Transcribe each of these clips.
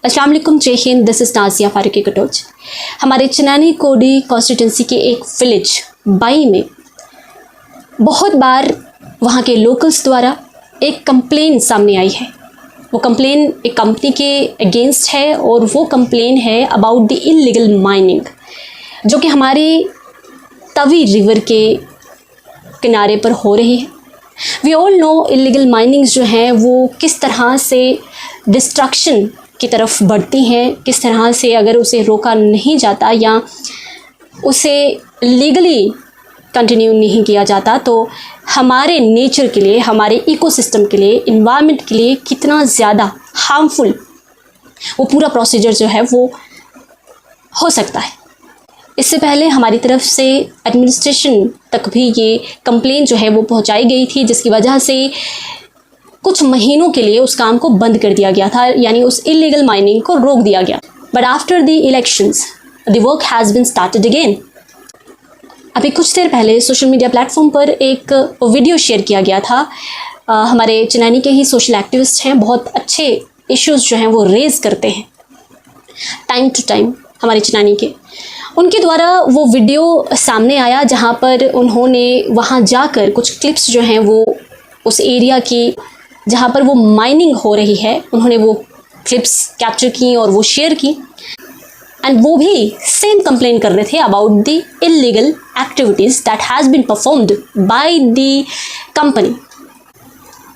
अस्सलाम वालेकुम, जय हिंद। This is Nazia Farooqui Katoch. हमारे चिनानी कोडी कॉन्स्टिट्यूंसी के एक विलेज बाई में बहुत बार वहाँ के लोकल्स द्वारा एक कंप्लेन सामने आई है। वो कंप्लेन एक कंपनी के अगेंस्ट है और वो कंप्लेन है अबाउट द इल्लीगल माइनिंग, जो कि हमारे तवी रिवर के किनारे पर हो रही है। We all know illegal minings जो हैं वो किस तरह से डिस्ट्रक्शन की तरफ बढ़ती हैं, किस तरह से अगर उसे रोका नहीं जाता या उसे लीगली कंटिन्यू नहीं किया जाता तो हमारे नेचर के लिए, हमारे इकोसिस्टम के लिए, इन्वायरमेंट के लिए कितना ज़्यादा हार्मफुल वो पूरा प्रोसीजर जो है वो हो सकता है। इससे पहले हमारी तरफ से एडमिनिस्ट्रेशन तक भी ये कंप्लेन जो है वो पहुंचाई गई थी, जिसकी वजह से कुछ महीनों के लिए उस काम को बंद कर दिया गया था, यानी उस इलीगल माइनिंग को रोक दिया गया। But after the elections the work has been started again. अभी कुछ देर पहले सोशल मीडिया प्लेटफॉर्म पर एक वीडियो शेयर किया गया था। हमारे चिनानी के ही सोशल एक्टिविस्ट हैं, बहुत अच्छे इश्यूज़ जो हैं वो रेज़ करते हैं टाइम टू टाइम हमारे चिनानी के। उनके द्वारा वो वीडियो सामने आया जहाँ पर उन्होंने वहाँ जाकर कुछ क्लिप्स जो हैं वो उस एरिया की जहाँ पर वो माइनिंग हो रही है, उन्होंने वो क्लिप्स कैप्चर की और वो शेयर की। एंड वो भी सेम कंप्लेन कर रहे थे about the illegal activities that has been performed by the company.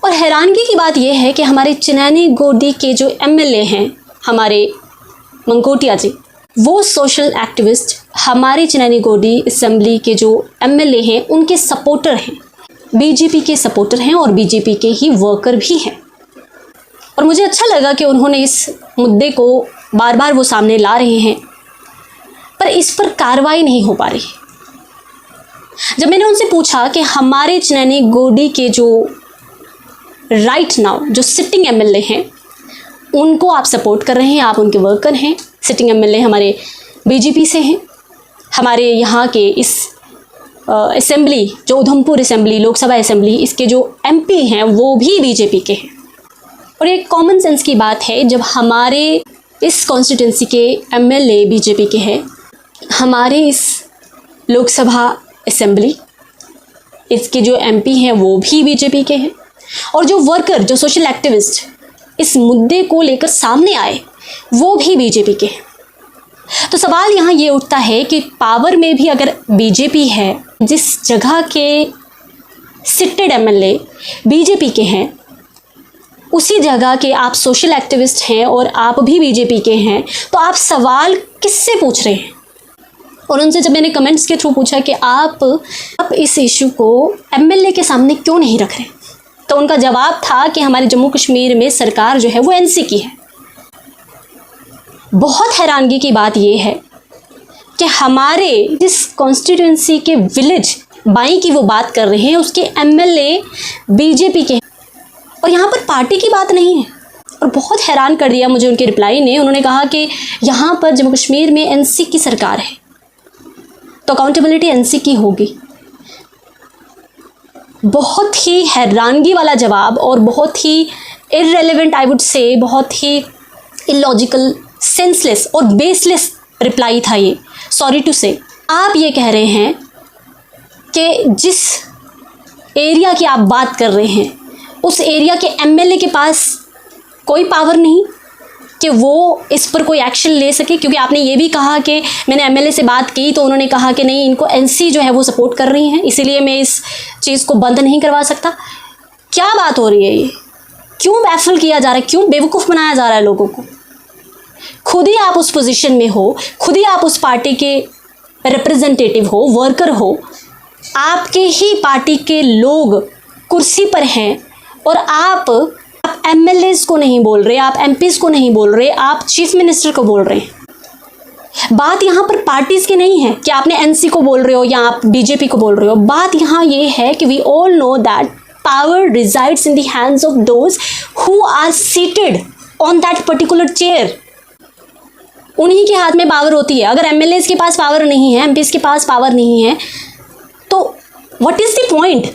और हैरानगी की बात यह है कि हमारे चिनानी गोडी के जो एमएलए हैं, हमारे मंकोटिया जी, वो सोशल एक्टिविस्ट हमारे चिनानी गोडी असेंबली के जो एमएलए हैं उनके सपोर्टर हैं, बीजेपी के सपोर्टर हैं और बीजेपी के ही वर्कर भी हैं। और मुझे अच्छा लगा कि उन्होंने इस मुद्दे को बार बार वो सामने ला रहे हैं, पर इस पर कार्रवाई नहीं हो पा रही। जब मैंने उनसे पूछा कि हमारे चिनानी गोडी के जो राइट नाउ जो सिटिंग एमएलए हैं उनको आप सपोर्ट कर रहे हैं, आप उनके वर्कर हैं, सिटिंग एमएलए हमारे बीजेपी से हैं, हमारे यहाँ के इस असेंबली जो उधमपुर असेंबली, लोकसभा असेंबली, इसके जो एमपी हैं वो भी बीजेपी के हैं। और एक कॉमन सेंस की बात है, जब हमारे इस कॉन्स्टिट्यूंसी के एमएलए बीजेपी के हैं, हमारे इस लोकसभा असेंबली इसके जो एमपी हैं वो भी बीजेपी के हैं, और जो वर्कर, जो सोशल एक्टिविस्ट इस मुद्दे को लेकर सामने आए वो भी बीजेपी के हैं। तो सवाल यहाँ ये उठता है कि पावर में भी अगर बीजेपी है, जिस जगह के सिटेड एमएलए बीजेपी के हैं, उसी जगह के आप सोशल एक्टिविस्ट हैं और आप भी बीजेपी के हैं, तो आप सवाल किससे पूछ रहे हैं? और उनसे जब मैंने कमेंट्स के थ्रू पूछा कि आप इस इशू को एमएलए के सामने क्यों नहीं रख रहे, तो उनका जवाब था कि हमारे जम्मू कश्मीर में सरकार जो है वो एनसी की है। बहुत हैरानगी की बात यह है कि हमारे जिस कॉन्स्टिट्यूंसी के विलेज बाई की वो बात कर रहे हैं उसके एमएलए बीजेपी के हैं, और यहाँ पर पार्टी की बात नहीं है। और बहुत हैरान कर दिया मुझे उनके रिप्लाई ने। उन्होंने कहा कि यहाँ पर जम्मू कश्मीर में एनसी की सरकार है तो अकाउंटेबिलिटी एनसी की होगी। बहुत ही हैरानगी वाला जवाब और बहुत ही इररेलेवेंट, आई वुड से बहुत ही इलॉजिकल, सेंसलेस और बेसलेस रिप्लाई था ये। सॉरी टू से, आप ये कह रहे हैं कि जिस एरिया की आप बात कर रहे हैं उस एरिया के एमएलए के पास कोई पावर नहीं कि वो इस पर कोई एक्शन ले सके, क्योंकि आपने ये भी कहा कि मैंने एमएलए से बात की तो उन्होंने कहा कि नहीं, इनको एनसी जो है वो सपोर्ट कर रही हैं, इसीलिए मैं इस चीज़ को बंद नहीं करवा सकता। क्या बात हो रही है ये? क्यों बैफल किया जा रहा है, क्यों बेवकूफ़ बनाया जा रहा है लोगों को? खुद ही आप उस पोजीशन में हो, खुद ही आप उस पार्टी के रिप्रेजेंटेटिव हो, वर्कर हो, आपके ही पार्टी के लोग कुर्सी पर हैं और आप एमएलएज को नहीं बोल रहे, आप एमपीज़ को नहीं बोल रहे, आप चीफ मिनिस्टर को बोल रहे हैं। बात यहाँ पर पार्टीज़ की नहीं है कि आपने एनसी को बोल रहे हो या आप बीजेपी को बोल रहे हो। बात यहाँ ये है कि we all know that power resides in the hands of those who are seated on that particular chair. उन्हीं के हाथ में पावर होती है। अगर एमएलएज के पास पावर नहीं है, एमपीज़ के पास पावर नहीं है, तो व्हाट इज़ द पॉइंट?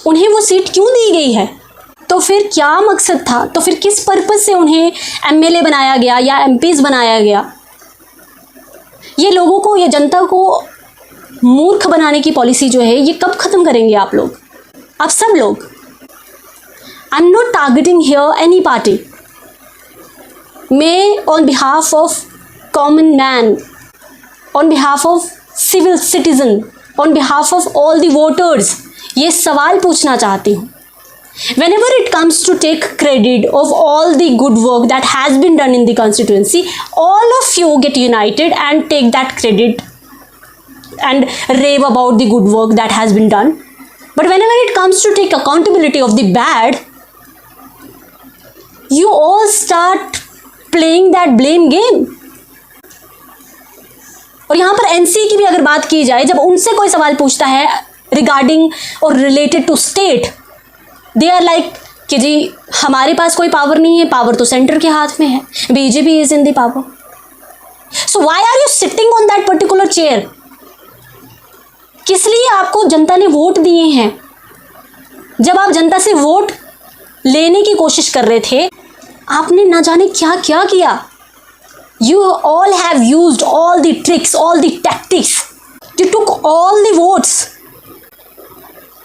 उन्हें वो सीट क्यों दी गई है? तो फिर क्या मकसद था? तो फिर किस पर्पस से उन्हें एमएलए बनाया गया या एमपीज बनाया गया? ये लोगों को, ये जनता को मूर्ख बनाने की पॉलिसी जो है, ये कब ख़त्म करेंगे आप लोग, आप सब लोग? I am not targeting here any party. मैं on behalf of common man, on behalf of civil citizen, on behalf of all the voters ये सवाल पूछना चाहती हूँ। Whenever it comes to take credit of all the good work that has been done in the constituency, all of you get united and take that credit and rave about the good work that has been done. But whenever it comes to take accountability of the bad, you all start playing that blame game. और यहाँ पर NC की भी अगर बात की जाए, जब उनसे कोई सवाल पूछता है रिगार्डिंग और related to state, they are like कि जी हमारे पास कोई पावर नहीं है, पावर तो सेंटर के हाथ में है, BJP is in the power. So why are you sitting on that particular chair? किस लिए आपको जनता ने वोट दिए हैं? जब आप जनता से वोट लेने की कोशिश कर रहे थे, आपने ना जाने क्या क्या किया। You all have used all the tricks, all the tactics. You took all the votes,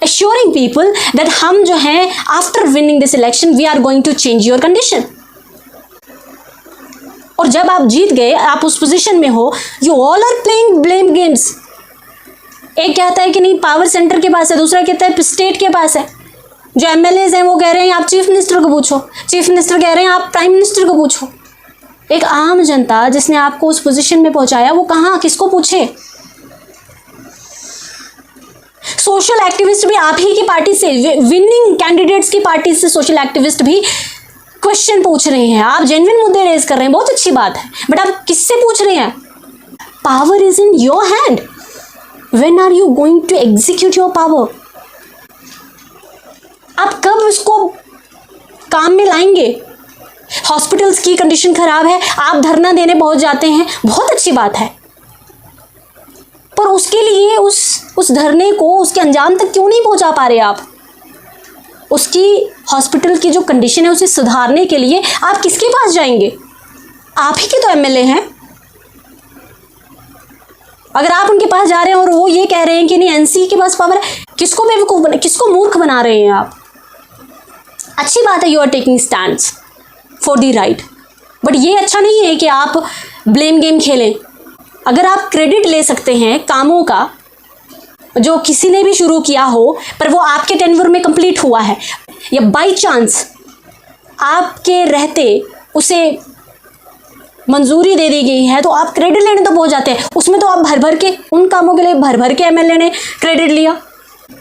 assuring people that हम जो हैं after winning this election we are going to change your condition. और जब आप जीत गए, आप उस पोजीशन में हो, you all are playing blame games. एक कहता है कि नहीं पावर सेंटर के पास है, दूसरा कहता है स्टेट के पास है। जो एमएलएज हैं वो कह रहे हैं आप चीफ मिनिस्टर को पूछो, चीफ मिनिस्टर कह रहे हैं आप प्राइम मिनिस्टर को पूछो। एक आम जनता जिसने आपको उस पोजीशन में पहुंचाया, वो कहाँ, किसको पूछे? सोशल एक्टिविस्ट भी आप ही की पार्टी से, विनिंग कैंडिडेट्स की पार्टी से सोशल एक्टिविस्ट भी क्वेश्चन पूछ रहे हैं। आप जेन्युइन मुद्दे रेज कर रहे हैं, बहुत अच्छी बात है, बट आप किससे पूछ रहे हैं? Power is in your hand. When are you going to execute your power? आप कब उसको काम में लाएंगे? हॉस्पिटल्स की कंडीशन खराब है, आप धरना देने पहुंच जाते हैं, बहुत अच्छी बात है, पर उसके लिए उस धरने को उसके अंजाम तक क्यों नहीं पहुंचा पा रहे आप? उसकी हॉस्पिटल की जो कंडीशन है उसे सुधारने के लिए आप किसके पास जाएंगे? आप ही के तो एमएलए हैं। अगर आप उनके पास जा रहे हैं और वो ये कह रहे हैं कि नहीं एनसी के पास पावर है, किसको बेवकूफ बना, किसको मूर्ख बना रहे हैं आप? अच्छी बात है, you are taking stands for the right, but ये अच्छा नहीं है कि आप ब्लेम गेम खेलें। अगर आप क्रेडिट ले सकते हैं कामों का जो किसी ने भी शुरू किया हो, पर वो आपके टेन्योर में कंप्लीट हुआ है, या बाय चांस आपके रहते उसे मंजूरी दे दी गई है, तो आप क्रेडिट लेने तो पहुंच जाते हैं। उसमें तो आप भर भर के उन कामों के लिए भर भर के एमएलए ने क्रेडिट लिया।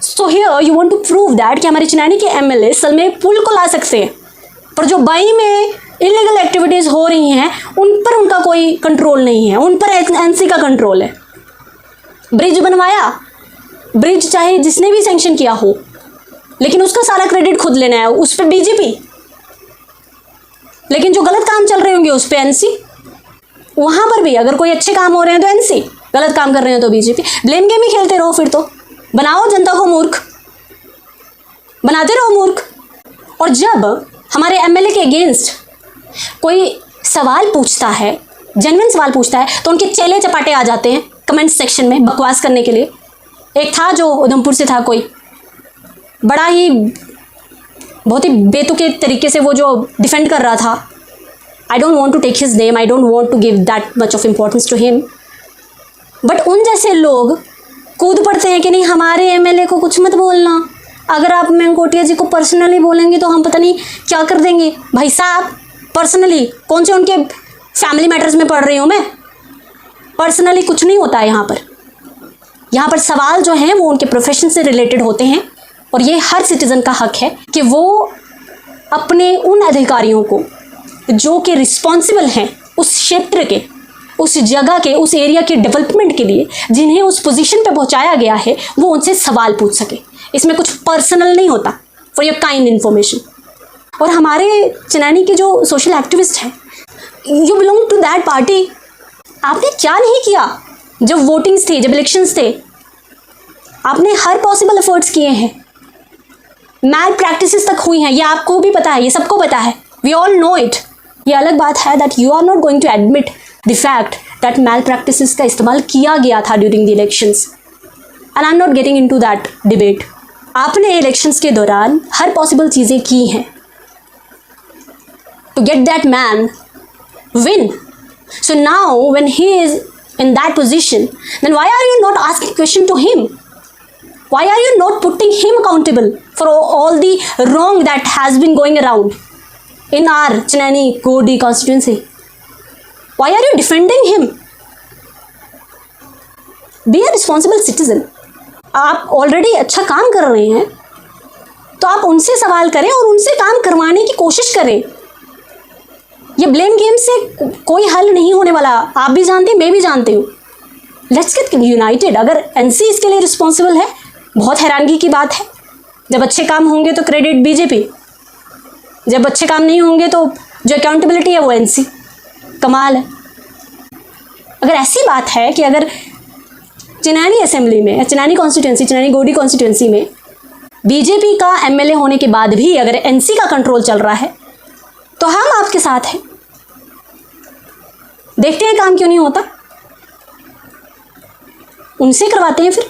So here you want to prove that कि हमारे चिनानी के एमएलए असल में पुल को ला सकते हैं, पर जो बाई में इलीगल एक्टिविटीज़ हो रही हैं उन पर उनका कोई कंट्रोल नहीं है, उन पर एनसी का कंट्रोल है। ब्रिज बनवाया, ब्रिज चाहे जिसने भी सैंक्शन किया हो, लेकिन उसका सारा क्रेडिट खुद लेना है, उस पर बीजेपी, लेकिन जो गलत काम चल रहे होंगे उस पर एनसी। वहाँ पर भी अगर कोई अच्छे काम हो रहे हैं तो एनसी, गलत काम कर रहे हैं तो बीजेपी। ब्लेम गेम ही खेलते रहो, फिर तो बनाओ जनता को मूर्ख, बनाते रहो मूर्ख। और जब हमारे एमएलए के अगेंस्ट कोई सवाल पूछता है, जेन्युइन सवाल पूछता है, तो उनके चेले चपाटे आ जाते हैं कमेंट सेक्शन में बकवास करने के लिए। एक था जो उधमपुर से था, कोई बड़ा ही बहुत ही बेतुके तरीके से वो जो डिफेंड कर रहा था। I don't want to take his name, I don't want to give that much of importance to him, but उन जैसे लोग कूद पड़ते हैं कि नहीं हमारे एमएलए को कुछ मत बोलना, अगर आप मेनकोटिया जी को पर्सनली बोलेंगे तो हम पता नहीं क्या कर देंगे। भाई साहब, पर्सनली कौन से उनके फैमिली मैटर्स में पढ़ रही हूँ मैं? पर्सनली कुछ नहीं होता है यहाँ पर। यहाँ पर सवाल जो हैं वो उनके प्रोफेशन से रिलेटेड होते हैं, और ये हर सिटीज़न का हक है कि वो अपने उन अधिकारियों को जो कि रिस्पॉन्सिबल हैं उस क्षेत्र के, उस जगह के, उस एरिया के डेवलपमेंट के लिए, जिन्हें उस पोजीशन पे पहुंचाया गया है, वो उनसे सवाल पूछ सके। इसमें कुछ पर्सनल नहीं होता, फॉर योर काइंड इन्फॉर्मेशन। और हमारे चिनानी के जो सोशल एक्टिविस्ट हैं, you belong to that party. आपने क्या नहीं किया जब वोटिंग्स थे, जब इलेक्शंस थे? आपने हर पॉसिबल एफर्ट्स किए हैं, मैल प्रैक्टिसेस तक हुई हैं, ये आपको भी पता है, ये सबको पता है, वी ऑल नो इट। ये अलग बात है that you are not going to admit the fact that malpractices का इस्तेमाल किया गया था during the elections, and I am not getting into that debate. आपने इलेक्शंस के दौरान हर पॉसिबल चीज़ें की हैं to get that man win. So now when he is in that position, then why are you not asking question to him? Why are you not putting him accountable for all the wrong that has been going around in our Chinani Kodi constituency? Why are you defending him? Be a responsible citizen. आप already अच्छा काम कर रहे हैं तो आप उनसे सवाल करें और उनसे काम करवाने की कोशिश करें। ये ब्लेम गेम से कोई हल नहीं होने वाला, आप भी जानते हैं, मैं भी जानती हूँ। Let's get United. अगर एनसी इसके लिए रिस्पॉन्सिबल है, बहुत हैरानगी की बात है। जब अच्छे काम होंगे तो क्रेडिट बीजेपी, जब अच्छे काम नहीं होंगे तो जो अकाउंटेबिलिटी है वो एनसी। कमाल है। अगर ऐसी बात है कि अगर चिनानी असेंबली में, चिनानी कॉन्स्टिट्यूंसी, चिनानी गोडी कॉन्स्टिट्यूंसी में बीजेपी का एमएलए होने के बाद भी अगर एनसी का कंट्रोल चल रहा है तो हम आपके साथ हैं। देखते हैं काम क्यों नहीं होता, उनसे करवाते हैं फिर।